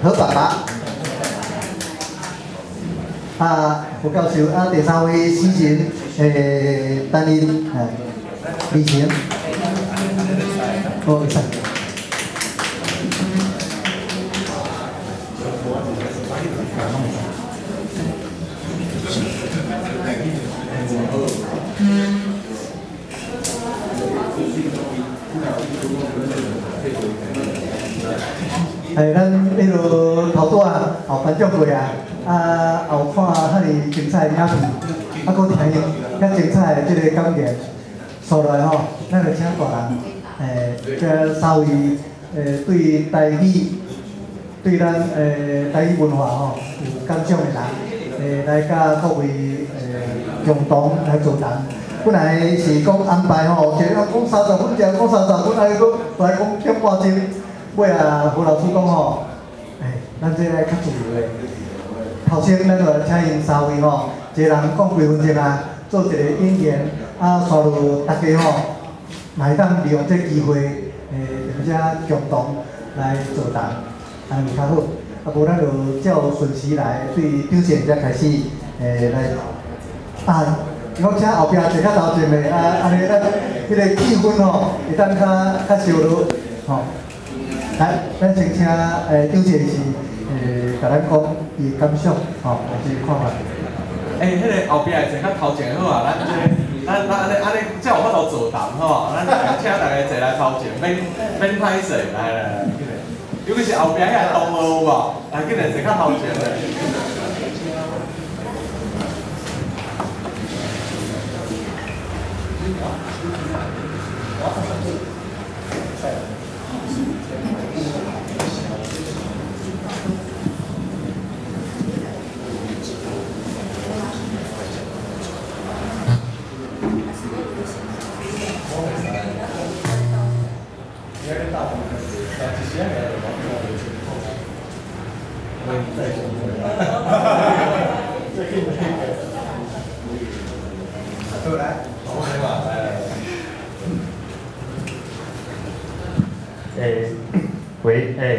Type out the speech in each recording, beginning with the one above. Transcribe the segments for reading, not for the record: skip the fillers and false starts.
何爸爸。胡教授第3位诗人担任李成。会使。咱迄落头拄后颁奖会后看遐尼精彩的影片，搁听遐精彩的即个感言，所来吼，咱就请大人这3位对台语、对咱台语文化吼有感想的人，来甲各位共同来座谈。本来是讲安排吼，一个人讲30分钟，讲30分，来讲点半钟。尾胡老师讲吼，咱这来较自由的。头先咱就请因3位吼，一个人讲几分钟做一个引言，煞落大家吼，会当利用这机会，并且共同来座谈，安尼较好。无咱就照顺序来，对张先才开始来我请后壁坐较头前的安尼咱迄个气氛吼，会当较烧落吼。来，咱先请张姐是甲咱讲伊感想吼，还是看法。迄个后壁的坐较头前好啊，咱安尼才有法度座谈吼，咱请大家坐来头前，免歹势，来，尤其是后壁遐同学有无？来，紧来坐较头前的。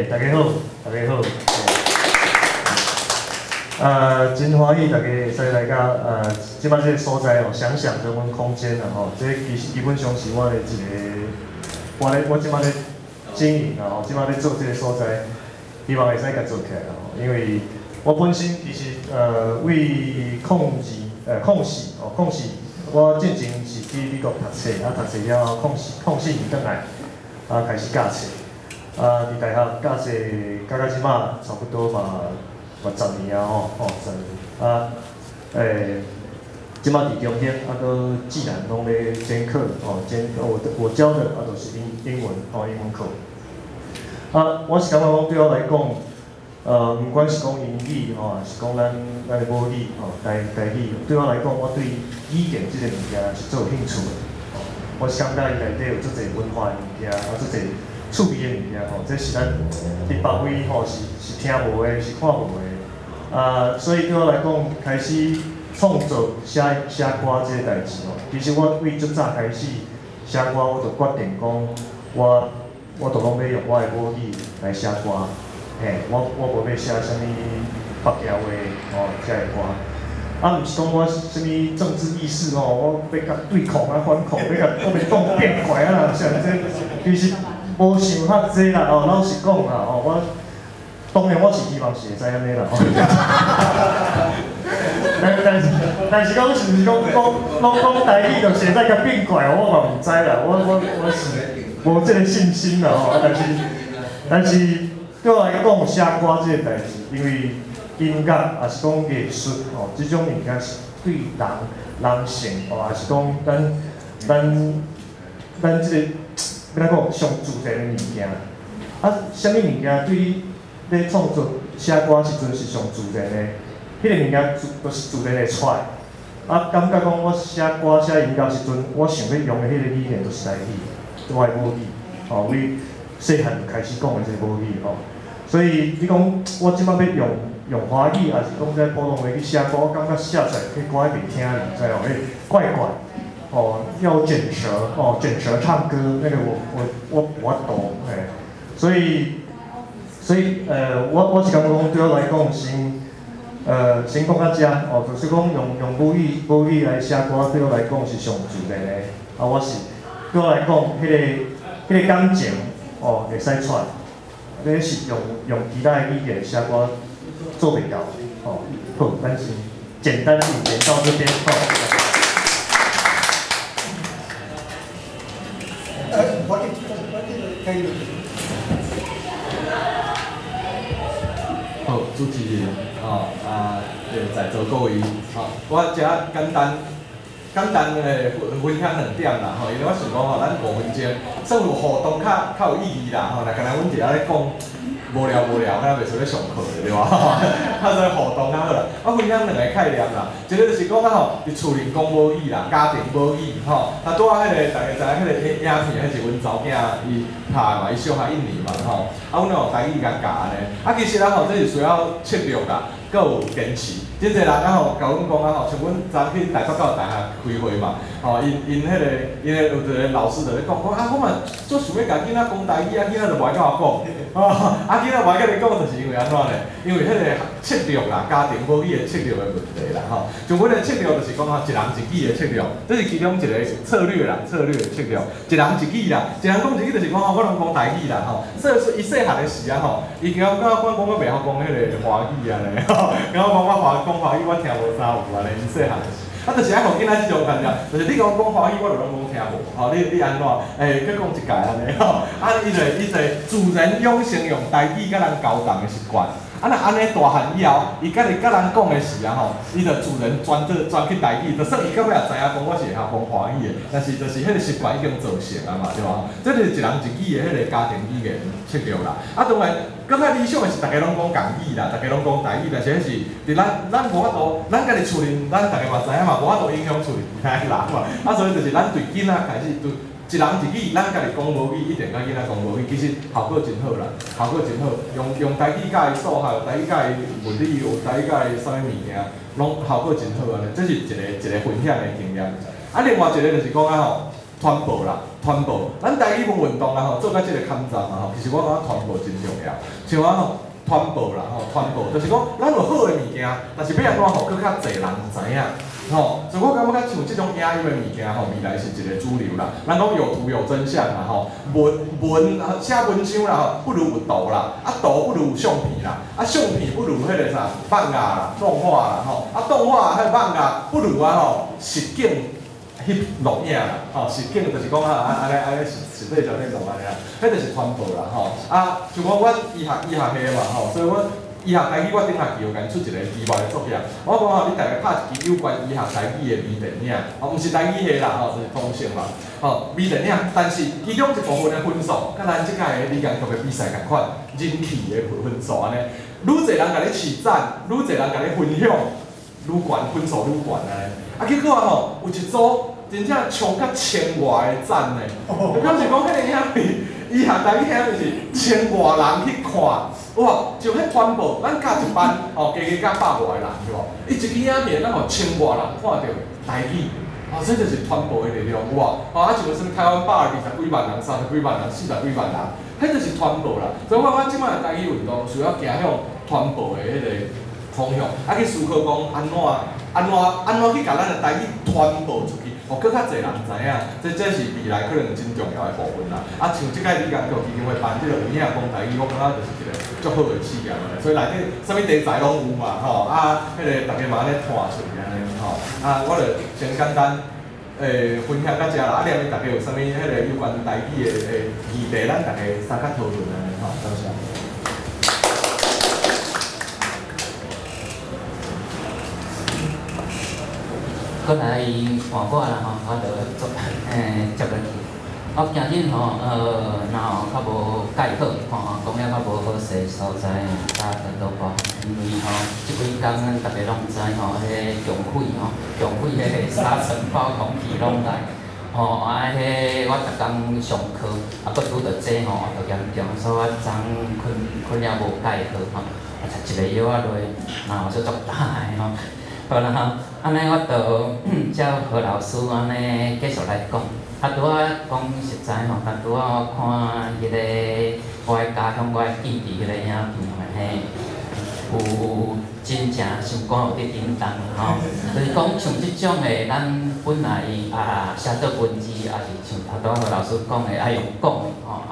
大家好，大家好。真欢喜大家会使来到即摆这个所在哦，想想人文空间啦吼，这基本上是我的一个，我即摆咧经营啦吼，即摆咧做这个所在，希望会使甲做起来啦吼，因为我本身其实为控四，我进前是去美国读册，读册了后控四年转来，开始教册。伫大学教册教到即摆，差不多嘛10年吼，10年。即摆伫中间，搁既然拢咧兼课我教的都是英文英文课。我是感觉讲对我来讲，毋管是讲英语还是讲咱的母语台语，对我来讲，我对语言即个物件是最有兴趣的。我是感觉伊内底有足侪文化的物件，足侪趣味的物件这是咱伫别位是听无的，是看无的。所以对我来讲，开始创作写歌这个代志其实我为足早开始写歌，我就决定讲，我就拢要用我的母语来写歌。我无要写啥物北调的这个歌。毋是讲我啥物政治意识我要甲对抗反抗，要甲国民党变怪啦，像这其实。无想遐济啦，老实讲啦，我当然我是希望是会使安尼啦，但是讲是毋是讲台语就是会使甲变怪，我嘛毋知啦，我是无即个信心啦但是对我来讲写歌即个代志，因为音乐也是讲艺术即种物件是对人性也是讲咱即个。要讲上自然的物件，啥物物件对你咧创作写歌时阵是上自然的，迄个物件就是自然会出来。感觉讲我写歌写音乐时阵，我想要用的迄个语言就是台语，我的母语，为细汉就开始讲的这个母语所以你讲我即摆要用华语，还是讲在普通话去写歌，我感觉写出来迄歌袂听，你知怪怪。要卷舌，卷舌唱歌，那个我懂，所以所以我是感觉讲对我来讲先先讲到遮哦，就是讲用母语来写歌，对我来讲是上自然的。啊，我是对我来讲，迄个感情哦会使出来，你是用其他的语言写歌做袂到哦。好，咱先简单一点到这边哦。我可以。好，主持人在座各位，我只简单分享2点啦，因为我想讲咱5分钟，算有互动较有意义啦，若干阮一下咧讲无聊，敢若袂像咧上课对吧？较做互动较好啦。我分享2个概念啦，一个就是讲伫厝里讲母语啦，家庭母语拄仔大家知影迄个影片，迄是阮查囝伊拍嘛，伊小学1年嘛阮用台语甲教安尼。其实这是需要策略啦，佮有坚持。真侪人甲甲阮讲像阮昨去台北到大学开会嘛，因有一个老师就咧讲我嘛足想要甲囡仔讲台语囡仔就无爱甲我讲，囡仔无爱甲你讲，就是因为安怎呢？因为迄个策略啦，家庭母语的策略的问题啦像阮的策略就是讲一人一语的策略，这是其中一个策略啦，策略的策略，一人一语啦，一人讲一语就是讲我拢讲台语啦所以说伊细汉的时伊惊我讲我袂晓讲迄个华语安尼然后讲我讲华语我听无啥有安尼，伊细汉的时。就是爱互囡仔即种感觉，就是你甲我讲华语，我就拢讲听无。你安怎？佮讲一届安尼伊就自然养成用台语甲人交谈的习惯。若安尼大汉以后，伊甲人讲的时伊就自然转去台语，就算伊到尾也知影讲我是会晓讲华语的，但是就是迄个习惯已经造成啊嘛，对吧？这就是一人一语的迄个家庭语言策略啦。当然，更较理想的是大家拢讲共语啦，大家拢讲台语，但是迄是伫咱无法度，咱家己厝里，咱大家嘛知影嘛，无法度影响厝里其他人嘛。所以就是咱对囡仔开始对。一人一语，咱家己讲母语，一定甲囡仔讲母语，其实效果真好啦，效果真好。用台语教伊数学，台语教伊物理，有台语教伊啥物件，拢效果真好安尼。这是一个分享的经验。另外一个就是讲传播啦，传播。咱台语文运动做到这个抗战其实我感觉传播真重要。像传播啦传播，就是讲咱有好的物件，但是要安怎更较侪人知影。所以我感觉像这种影音的物件未来是一个主流啦。咱讲有图有真相啦写文章啦不如有图啦，图不如有相片啦，相片不如迄个啥漫画啦、动画啦动画迄漫画不如实景翕录影啦实景就是讲安尼实体上咧录安尼啦，迄就是传播啦像讲阮医学系嘛所以阮。医学台语，我顶下期有甲出一个意外的作品。我讲你大家拍一支有关医学台语的微电影，毋是台语系啦，就是通性嘛。微电影，但是其中一部分的分数，甲咱即届的理工局的比赛共款，人气的分数安尼，愈侪人甲你取赞，愈侪人甲你分享，愈悬分数愈悬安尼。结果有一组真正冲到1000外的赞呢，就表示讲迄个影片，医学台语影片是1000外人去看。哇！就迄传播，咱教一班加100外人是无？伊一支影片，咱1000外人看到台语，这就是传播的力量有无？像什么台湾120几万人、30几万人、40几万人，迄就是传播啦。所以我即摆台语运动需要行向传播的迄个方向，去思考讲安怎去甲咱的台语传播出去。更较侪人知影，这是未来可能真重要的部分啦。像即届理工局基金会办这个有影讲台语，我感觉就是一个足好的试验所以内底啥物题材拢有嘛迄个大家嘛咧看出去安尼我就先简单分享到遮啦。另外大家有啥物迄个有关台语的议题，咱大家三较讨论安尼多谢。过来换我啦我就接落去。我今日若较无介好讲了较无好势所在，大家都讲，因为即几工咱大家拢知迄个强匪强匪迄个沙尘暴空气拢来。迄我逐工上课，佫拄着这就严重，所以我昨困了无介好食一个药落，然后就足大好啦安尼我就叫何老师安尼继续来讲啊，拄仔讲实在吼，啊拄仔我看迄个我的家乡，我的记忆迄个影片嘿，有真正想讲有伫叮当吼，就是讲像即种的，咱本来写作文字，也是像头拄仔老师讲的，爱用讲的吼，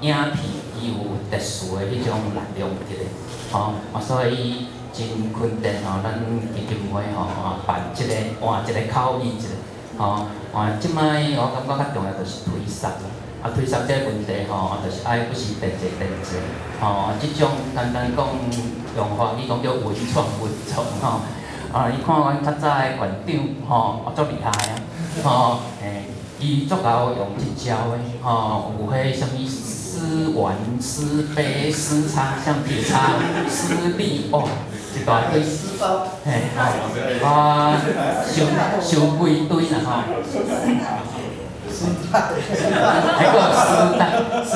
影片伊有特殊的迄种力量伫咧，吼，所以真肯定吼，咱基金会吼办即个换一个口语一个，吼。即摆我感觉较重要就是推送啦，推送这个问题吼，就是爱不是电济，即种简单讲用法语讲叫文创吼，你看阮较早的馆长吼，足厉害啊，伊足够用即招的，有迄什物诗文、诗碑、诗叉、橡皮擦、诗笔，一大堆，收几堆啦吼。还个时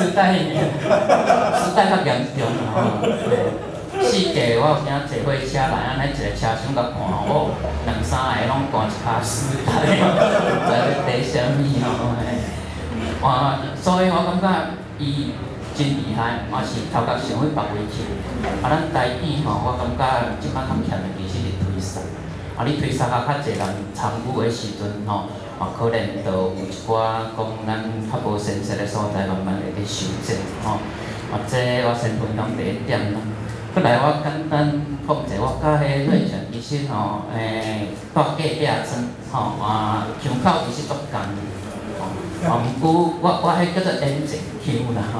代较严重吼。四界我有听坐火车来，安尼一个车厢甲看吼，两三个拢挂一卡时代，不知咧第啥物吼。所以我感觉伊真厉害，也是头壳想去别位去。咱台语吼，我感觉即摆较欠的其实是推送。你推送较侪人参与的时阵吼，可能就有一寡讲咱较无现实的所在，慢慢会去修正吼。这我先分享第一点啦。过来我简单讲者，我甲迄瑞全其实吼，带隔壁村吼，腔口其实足共。毋过我迄叫做演情腔啦吼，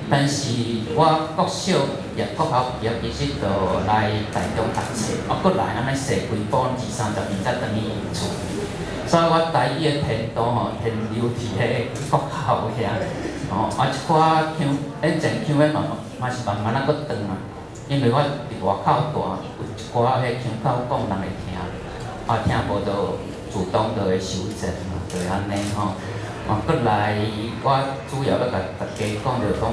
但是我国小毕业、国校毕业，其实就来台中读册，过来安尼踅规波20-30年才转去厝。所以我台语的程度吼，停留伫迄国校遐，一寡腔演情腔的嘛是慢慢仔搁转啊，因为我伫外口大，有一寡迄腔口讲人会听，听无就自动就会修正嘛，就安尼吼。过来，我主要要甲大家讲就讲，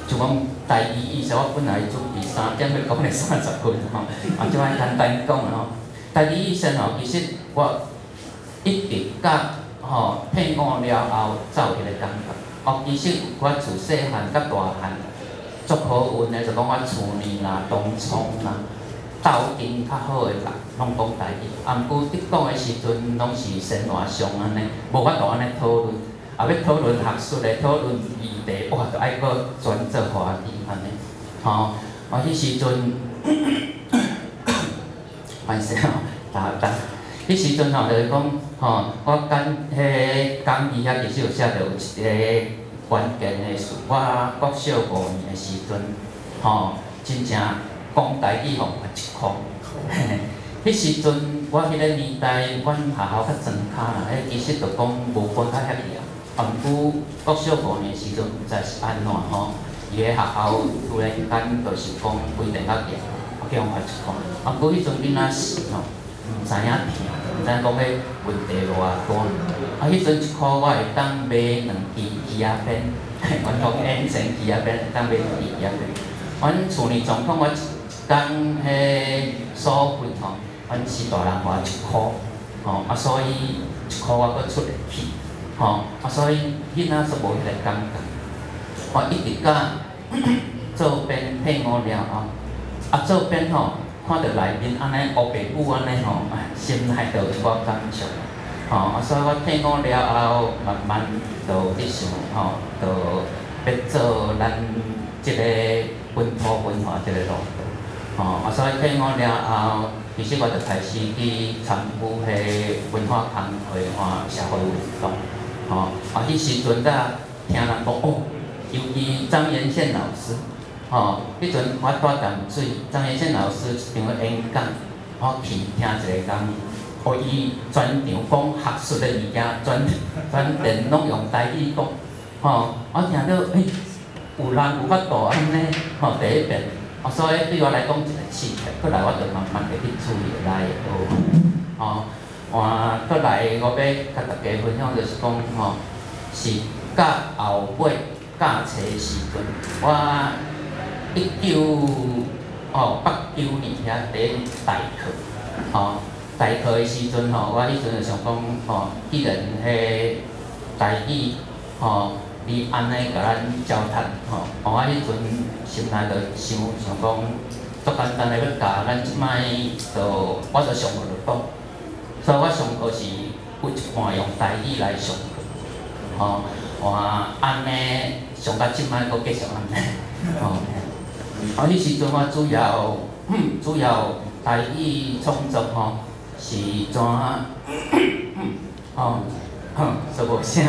就讲台语意思，我本来准备3点要讲的30分吼，即摆简单讲吼。台语意思吼，其实我一直甲退伍了后才有迄个感觉。其实我自细汉到大汉，足好运的，就讲我厝里啦、农村啦。斗阵较好的人，拢讲台语。毋过伫讲的时阵，拢是生活上安尼，无法度安尼讨论。要讨论学术的，讨论议题，哇，就爱搁转做华语安尼。迄时阵，歹势吼，迄时阵就是讲，我迄讲义遐其实有写着有一个关键的事。我国小5年的时阵，真正。讲台语吼，一空。迄时阵，我迄个年代，阮学校较庄脚啦，其实就讲无分较遐尔。毋过国小5年时阵，毋知是安怎吼，伊个学校突然间就是讲规定较严，叫我一空。毋过迄阵囡仔是吼，毋知影听，毋知影讲迄问题偌大。迄阵1箍我会当买2支鱼仔鞭，阮讲演成鱼仔鞭，会当买2支鱼仔鞭。阮厝里状况我。讲迄所费吼，阮是大人花1箍，所以1箍我阁出会去，所以囡仔是无迄个感觉。我一直甲做编退伍了后，做编吼，看到内面安尼乌白母安尼吼，心内就有一寡感触。所以我退伍了后，慢慢就伫想就要做咱即个本土文化即个路。所以退伍了后，其实我就开始去参与迄文化工会社会运动。迄时阵才听人讲尤其张延宪老师，迄阵我带淡水，张延宪老师一场演讲，我去听一个讲，伊全场讲学术的物件，全电拢用台语讲，我听到有人有法度安尼，第一遍。所以对我来讲一个刺激，过来我就慢慢会去注意来学。过来我要甲大家分享就是讲是到后尾教册时阵，我1989年遐第一代课，代课的时阵我迄阵就想讲既然迄台语，吼，你安尼甲咱交谈，吼，我迄阵心内就想讲，足简单的要教咱即摆就我就上课就讲，所以我上课是有一半用台语来上课，吼，我安尼上到即摆阁继续安尼，吼，迄时阵我主要台语创作吼是怎吼，所以无啥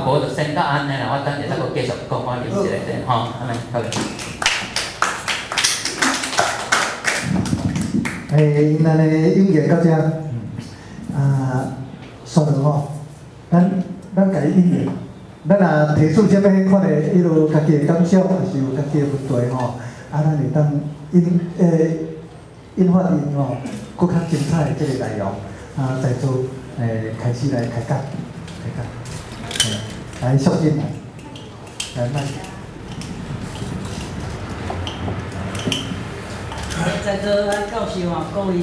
无就先到安尼啦，我等下再阁继续讲我啉一个吼，安尼好。因安尼演员到遮，算了吼，咱家己演员，咱若提出啥物迄款的迄落家己的感想，还是有家己的问题吼，咱会当引发因吼，更较精彩的即个内容，在座开始来开讲，来肃静来慢。在座咱教授各位在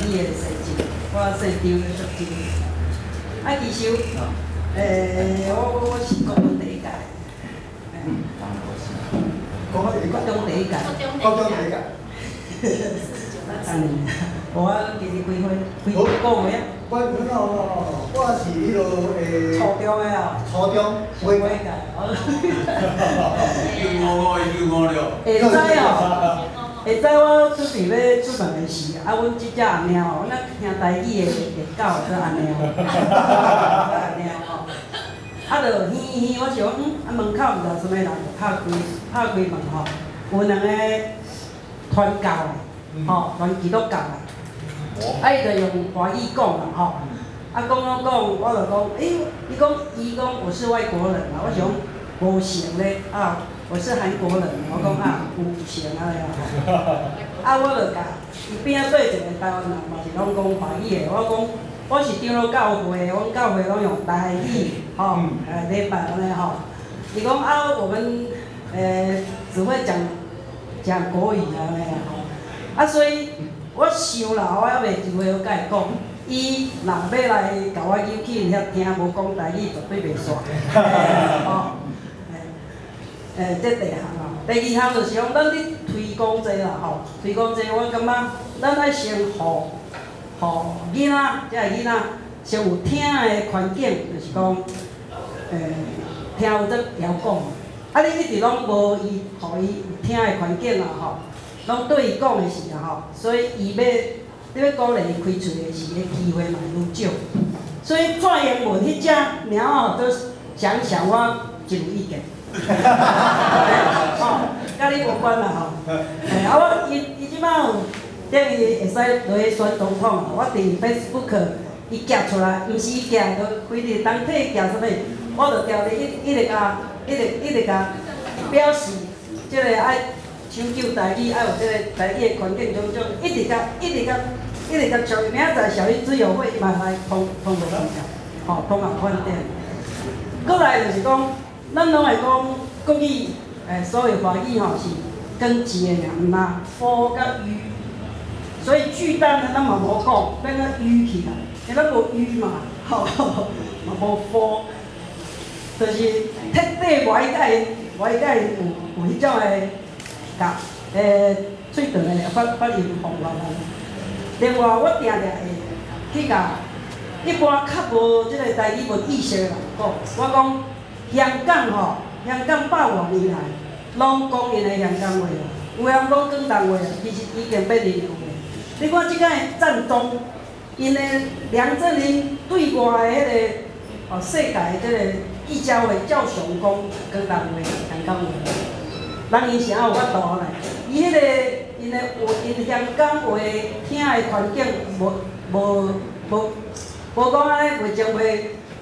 理的先生，我现场的学生，其实我是高中第一届，高中第一届，我其实几个月啊？我是迄落初中的啊。初中几届956。会知哦。会知我准备要出门的时，阮即只阿猫哦，阮听台语的狗做阿猫，阿猫哦，就嘻，我想门口毋知啥物人就拍开门吼，有两个传教的，吼，传基督教的，伊就用华语讲啦吼，讲，我就讲，伊讲我是外国人啊，我想无成咧我是韩国人，我讲有成安尼啊，我就甲伊边仔对一个台湾人，嘛是拢讲华语的，我讲我是长老教会，阮教会拢用台语，吼，礼拜安尼吼。伊讲我们只会讲国语安尼吼，所以我想啦，我还袂机会甲伊讲，伊若要来甲我邀去遐听无讲台语，绝对袂煞，吼。这第一项啊，第二项就是讲，咱咧推广这啦吼，推广这我感觉，咱爱先互囡仔，即个囡仔先有听的环境，就是讲，听有则调讲，你一直拢无伊，互伊有听的环境啊吼，拢对伊讲的是啊吼，所以伊你要鼓励伊开喙的时，个机会嘛愈少，所以转英文迄只猫哦，都想我真有意见。甲你无关啦吼。我伊即摆有等于会使落去选总统啊。我伫 Facebook 伊夹出来，毋是伊夹，就规日当体夹啥物，我就调咧一直甲表示，即个爱抢救台语，爱有即个台语的环境种种，一直甲小明仔载小英之友会嘛来通落去个，吼通行饭店。过来就是讲。咱拢会讲国语，所谓华语吼是跟字的名啦，佛甲语，所以巨蛋呢咱嘛无讲，变个语起来，因咱无语嘛，吼，嘛无佛，就是特地外界有迄种的甲喙长的发音方法。另外，我定会去甲一般较无即个台语文意识的人讲，我讲。香港吼，香港百外年来，拢讲因的香港话啊。有人讲广东话啊，其实已经变认同的。你看即个战争，因的梁振英对外的迄个世界的即个记者会照常讲广东话、香港话，人因是有法度嘞。伊迄个因香港话听的环境无讲安尼，袂将回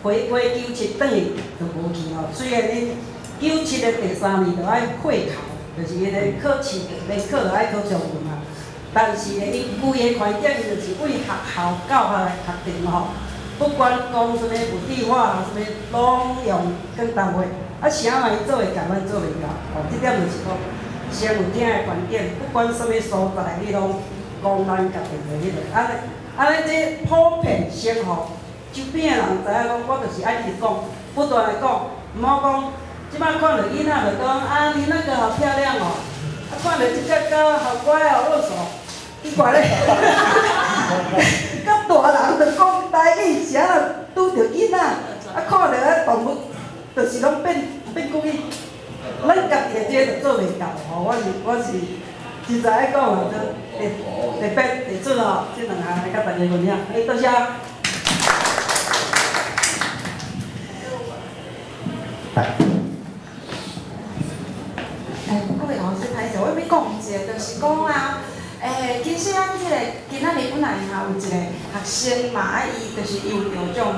97转去就无去吼。虽然你97的第3年就爱会考，就是因个考试联考就爱考上文啊。但是呢，伊规个环境就是为学校教学来确定吼，不管讲什么物理化啊，什么拢用广东话。啥嘛伊做会甲咱做袂到，即点就是讲先有听的环境，不管什么所在，你拢讲咱家己的迄个。安尼这普遍先互周边的人知影讲，我就是爱直讲，不断来讲，毋好讲，即摆看到囡仔就讲啊，你那个好漂亮哦，啊看到即只狗好乖哦，握手，伊怪咧，甲大人就讲台语，是啊，拄着囡仔，啊看到啊动物，就是拢变故意，咱家己的这就做袂到吼，我是真知爱讲哦，特别地准哦，即两项来甲大家分享，多谢。各位老师歹势，我要讲一个，就是讲啊，其实咱即个今仔日本来哈有一个学生嘛，伊就是有着种，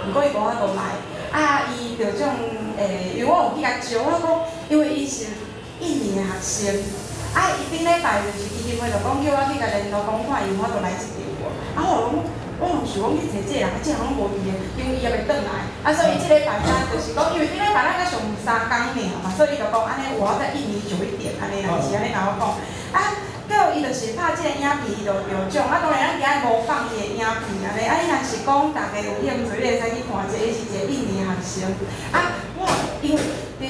毋过伊无法度来，伊着种因为我有去甲招，我讲，因为伊是印尼的学生，伊顶礼拜就是基金会就讲叫我去甲联络讲看伊有法度来一场无，我拢想讲去找这个人，这人拢无伊的，因为伊也袂转来，所以即礼拜咱就是讲，因为顶礼拜咱才上3工尔嘛，所以伊就讲安尼，我要在印尼久一点，安尼啦，是安尼甲我讲。叫伊就是拍即个影片，伊就有种。当然咱今仔无放伊的影片安尼。伊若是讲大家有兴趣，你会使去看一下，伊是一个印尼的学生。我因为伫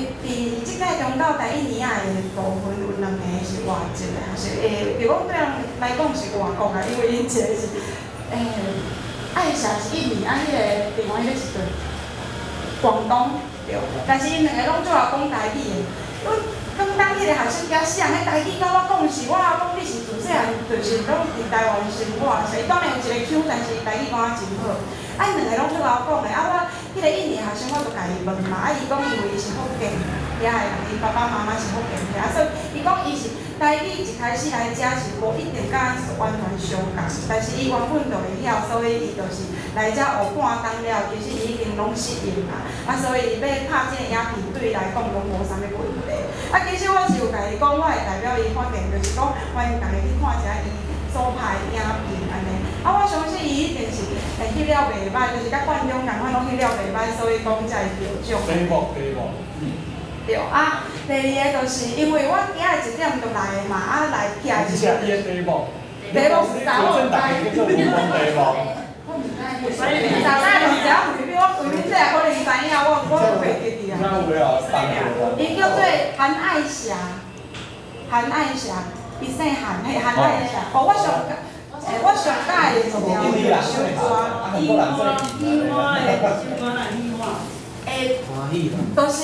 即届中到台印尼仔的部分有2个是外籍的学生，比如讲对人来讲是外国的，因为因一个是爱霞是印尼，迄个另外迄个是对广东对，但是因2个拢最后讲台语的。刚当迄个学生家写，迄台语甲我讲是，我讲你是自细汉就是拢伫台湾生活，所以当然有一个 Q， 但是台语讲啊真好。因2个拢出来讲的，我迄个印尼学生我就甲伊问嘛，伊讲因为伊是福建遐的人，伊爸爸妈妈是福建遐，所以伊讲伊是台语一开始来遮是无一定甲咱是完全相共，但是伊原本就会晓，所以伊就是来遮学半当了，其实伊已经拢适应啦。所以伊要拍即个影片对伊来讲拢无啥物问题。其实我是有甲伊讲，我会代表伊发言，就是讲欢迎大家去看一下伊所拍的影片安尼。我相信伊一定是翕了袂歹，就是甲观众共款拢翕了袂歹，所以讲才会得奖。对。对第二个就是因为我今日1点就来的嘛，来起来就是。题目是啥？我唔知。我唔知。所以你早仔就只回避，我回避这可能知影，我袂记伫啊。伊叫做韩爱霞，伊姓韩，嘿韩爱霞。我上喜欢的一条首歌，樱花就是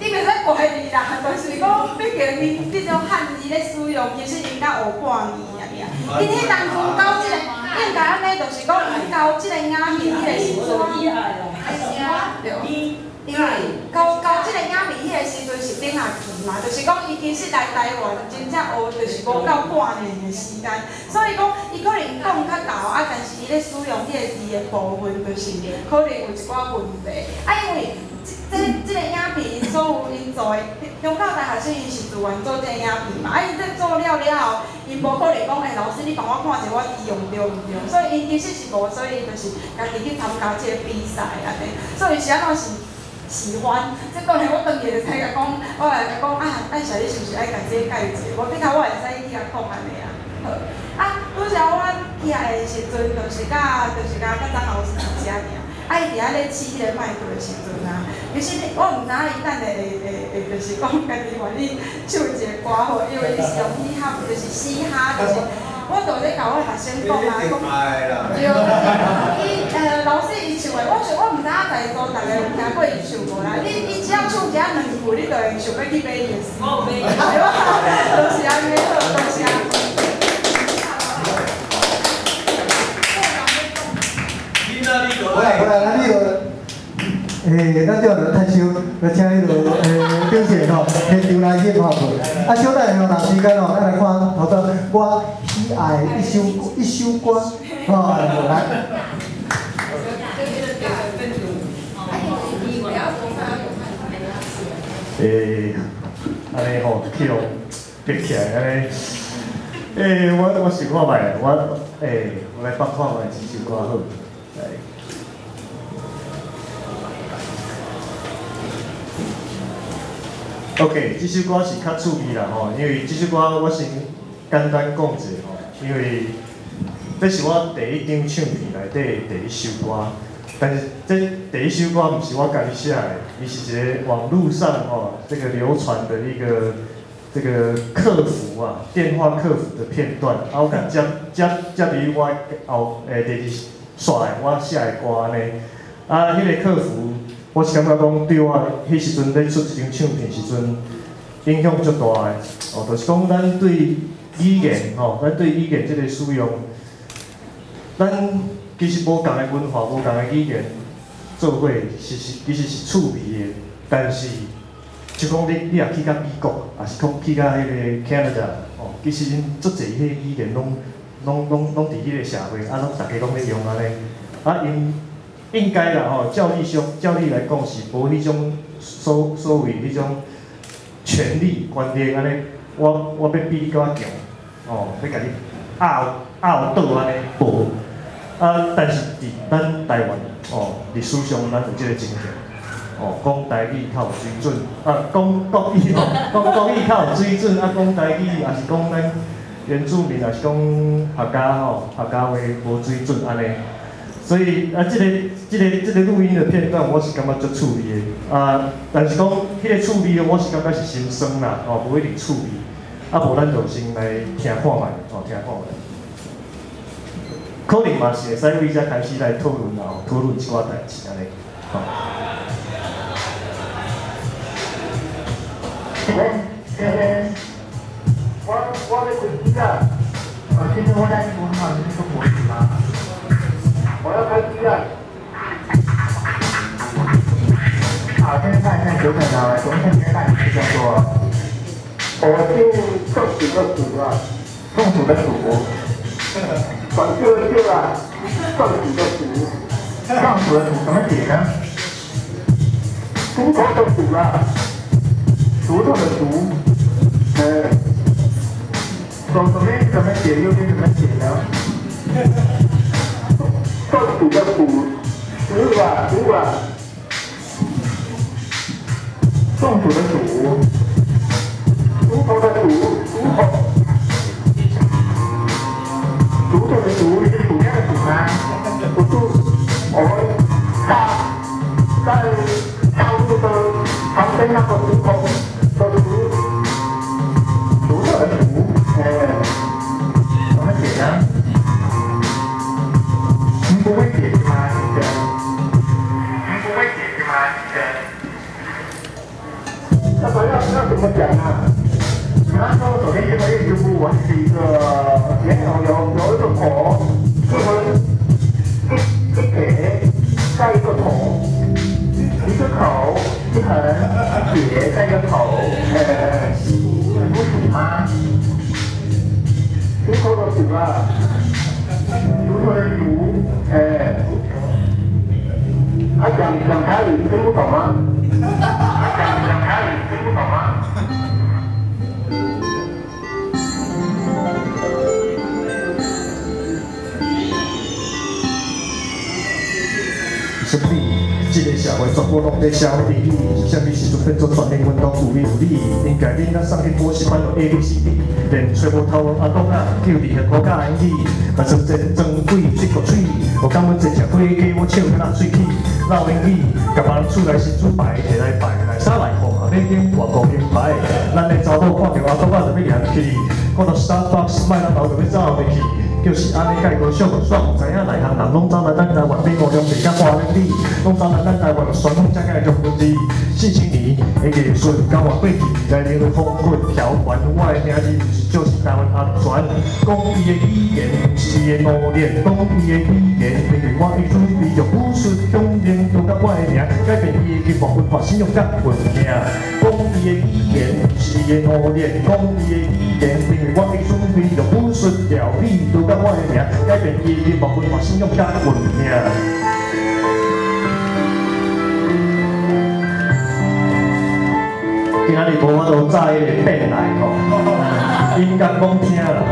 你袂使怪伊啦，就是讲毕竟伊这种汉字咧使用，其实应该学半年啊。因迄当初到即个，应该安尼就是讲，伊到即个影片迄个时阵，对，因为到即个影片迄个时阵是顶下期嘛，就是讲伊其实来台湾真正学就是无到半年的时间，所以讲伊可能讲较厚但是伊咧使用迄个字的部分，就是可能有一寡问题。因为即个影片因所有因做的，中教大学生因是自愿做即个影片嘛，因这做了后，因无可能讲老师你帮我看者，我用对毋对？所以因其实是无，所以就是家己去参加即个比赛安尼，所以是安怎是喜欢。即当然我当日就使甲讲，我来甲讲爱小你是毋是爱家己介绍？无变头我会使去甲讲安尼啊。好，拄则我起来的时阵，就是甲张老师一只尔。伊伫遐咧试迄个麦克的时阵其实我毋知伊等下会就是讲家己愿意唱一个歌好，因为伊是用嘻哈，就是嘻哈，就是我就咧甲我学生讲对，伊老师伊唱的，我毋知影在座大家有听过伊唱无啦？伊只要唱一下2句，你就会想要去买伊的 CD， 就是安尼好，多谢。回来，咱迄个，咱叫着退休，就请迄个表姐吼，现场来演好无？小等下若时间咱来看头头我喜爱一首歌，来。安尼吼，去咯，逼起来安尼。我想看卖，我来放看卖一首歌好。OK， 这首歌是较趣味啦吼，因为这首歌我先简单讲一下吼，因为这是我第一张唱片内底第一首歌。但是这第一首歌不是我家己写的，伊是一个网络上这个流传的一个这个客服啊，电话客服的片段，我甲接伫我后第二刷的我写的歌安尼。迄个客服，我是感觉讲对我迄时阵咧出一张唱片时阵影响足大的。就是讲咱对语言咱对语言这个使用，咱其实无共的文化，无共的语言做伙，其实是趣味的。但是，就讲你若去到美国，也是讲去到迄个 Canada， 其实因足侪迄个语言拢伫迄个社会，拢大家拢咧用安尼。因应该啦照理来讲是无迄种所谓迄种权力观念安尼，我要比你较强，要甲你拗倒安尼无。但是伫咱台湾历史上咱有即个经验，讲台语较有水准，讲国语较有水准，讲台语也是讲咱原住民，也是讲客家话无水准安尼。所以这个录音的片段，我是感觉足趣味的。但是讲迄个趣味，我是感觉是心酸啦，无一定趣味。无咱就先来听看觅，听看觅。可能嘛是会使为遮开始来讨论一寡代志安尼。我的手机啊，今天我在英文号，你是中国语吗？我要开机啊！好，现在看一下流程啊，昨天没带你去工作，我就中暑的暑啊，中暑的暑。短袖的袖啊，中暑的暑，中暑的暑怎么解呢？猪头的鼠啊，锄头的锄，左边怎么写，右边怎么写呢？中暑的暑，鼠啊鼠啊，中暑的暑，锄头的锄，锄头。锄头的锄是鼠标的鼠吗？不是，我们在道路的旁边那个锄头的锄，锄头的锄，怎么写呢？您不会解释吗？您不会解释吗？那么要怎么讲啊？然后首先这个练习部，我是一个有一个口，一撇，再一个口，一个口，一横，撇，再一个口，不数吗？锄头的锄啊，锄头的锄，讲台语听不懂吗？讲台语听不懂吗？什么？这个社会全部拢在消费你，什么时阵变做全面运动有理有理？应该恁那上去补习班就 ABCD， 连吹无头阿公啊，叫你个国家英语，啊真真装鬼这个嘴，我感觉这只火鸡我笑到水起，老英语，甲别人厝内是主牌摕来摆，来衫来看，你顶外国名牌，咱的查某看到阿公啊就要嫌弃，看到 Starbucks 麦当劳就要走袂去。就是安尼介个小个爽，知影内行人拢走来咱台湾比五中地甲花莲里，拢走来咱台湾传统遮个中文字。4千年的艺术交换过去，来领风滚条环，我的名字就是台湾阿传。讲伊的语言，不是伊的努力，讲伊的语言，因为我已准备着武术训练，就甲我的名，改变伊的音乐文化信用甲文明。讲伊的语言，不是伊的努力，讲伊的语言，因为我已准备着武术料理，就甲我的名，改变伊的音乐文化信用甲文明。今仔日无法度早迄个变来吼，音乐讲听啦吼。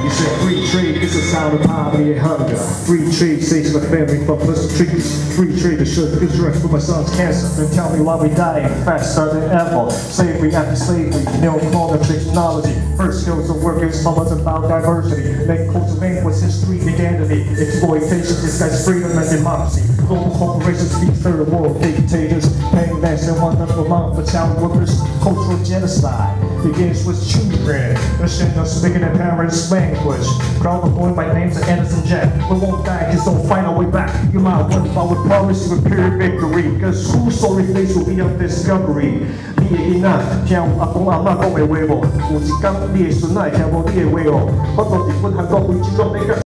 It's a free trade is the sound of poverty and hunger. Free trade saves my family from pleasant treats. Free trade assures insurance for my son's cancer. Then tell me why we dying faster than ever. Slavery after slavery, neocolonism technology. First skills of workers, was about diversity. Then cultivating was history and identity. Exploitation disguised freedom and democracy. Global corporations feed third world dictators. Paying less than $1 amount for child workers. Cultural genocide begins with children. Instead of speaking their parents' language. Crowd of boy, my name's Anderson Jack. We won't die, just don't find our way back. You might wonder if I would promise you a period victory. Cause whose sorry face will be a discovery.你的囡仔听阿公阿嬷讲的话无？有一天你的孙仔听无你的话哦。我到日本、韩国、非洲都要。